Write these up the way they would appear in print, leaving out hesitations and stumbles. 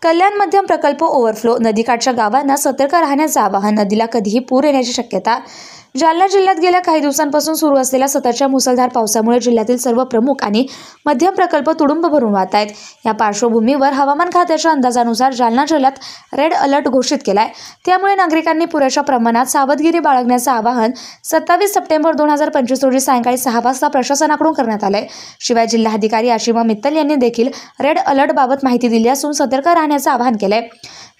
कल्याण मध्यम प्रकल्प ओव्हरफ्लो, नदीकाठच्या गावांना सतर्क राहण्याचं आवाहन, नदीला कधीही पूर येण्याची शक्यता। जालना जिल्ह्यात गेल्या काही दिवसांपासून सुरू असलेल्या सततच्या मुसळधार पावसामुळे जिल्ह्यातील सर्व प्रमुख आणि मध्यम प्रकल्प तुडुंब भरून वाहत आहेत। या पार्श्वभूमीवर हवामान खात्याच्या अंदाजानुसार जालना जिल्ह्यात रेड अलर्ट घोषित केलाय। त्यामुळे नागरिकांनी पुरेशा प्रमाणात सावधगिरी बाळगण्याचं आवाहन 27 सप्टेंबर 2025 रोजी सायंकाळी 6 वाजता प्रशासनाकडून करण्यात आलंय। शिवाय जिल्हाधिकारी आशिमा मित्तल यांनी देखील रेड अलर्ट बाबत माहिती दिली असून सतर्क राहण्याचं आवाहन केलंय।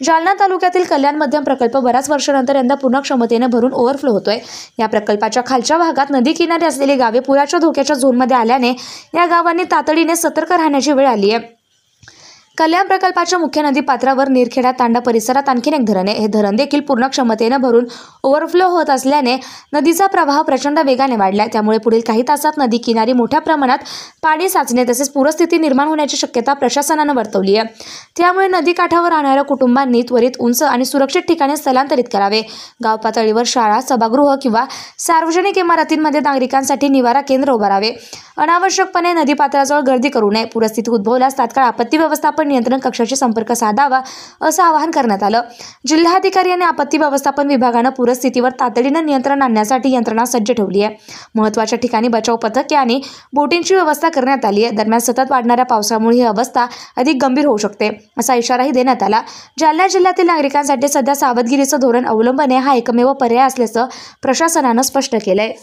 जालना तालुक्यातील कल्याण मध्यम प्रकल्प बऱ्याच वर्षानंतर यंदा पूर्ण क्षमतेने भरून ओव्हरफ्लो होतोय। या प्रकल्पाच्या खालच्या भागात नदी किनारी असलेली गावे पुराच्या धोक्याच्या झोनमध्ये आल्याने या गावांनी तातडीने सतर्क राहण्याची वेळ आली आहे। कल्याण प्रकल्पाच्या मुख्य नदी पात्रावर निरखेडा तांडा परिसरात आणखीन एक धरण आहे। हे धरण देखील पूर्ण क्षमतेने भरून ओव्हरफ्लो होत असल्याने नदीचा प्रवाह प्रचंड वेगाने वाढलाय। त्यामुळे पुढील काही तासात नदी किनारी मोठ्या प्रमाणात पाणी साचणे तसेच पूरस्थिती निर्माण होण्याची शक्यता प्रशासनाने वर्तवली आहे। त्यामुळे नदी काठावर राहणाऱ्या कुटुंबांनी त्वरित उंच आणि सुरक्षित ठिकाणी स्थलांतरित करावे। गाव पातळीवर शाळा, सभागृह किंवा सार्वजनिक इमारतींमध्ये नागरिकांसाठी निवारा केंद्र उभारावे। अनावश्यकपणे नदी पात्राजवळ गर्दी करू नये। पूरस्थिती उद्भवल्यास तात्काळ आपत्ती व्यवस्थापन नियंत्रण कक्षाशी संपर्क साधावा असं आवाहन करण्यात आलं। जिल्हाधिकारी आणि आपत्ती व्यवस्थापन विभागानं पूरस्थितीवर तातडीनं नियंत्रण आणण्यासाठी यंत्रणा सज्ज ठेवली आहे। महत्त्वाच्या ठिकाणी बचाव पथके आणि बोटींची व्यवस्था करण्यात आली आहे। दरम्यान सतत वाढणाऱ्या पावसामुळे ही अवस्था अधिक गंभीर होऊ शकते असा इशाराही देण्यात आला। जालना जिल्ह्यातील नागरिकांसाठी सध्या सावधगिरीचं धोरण अवलंबणे हा एकमेव पर्याय असल्याचं प्रशासनानं स्पष्ट केलंय।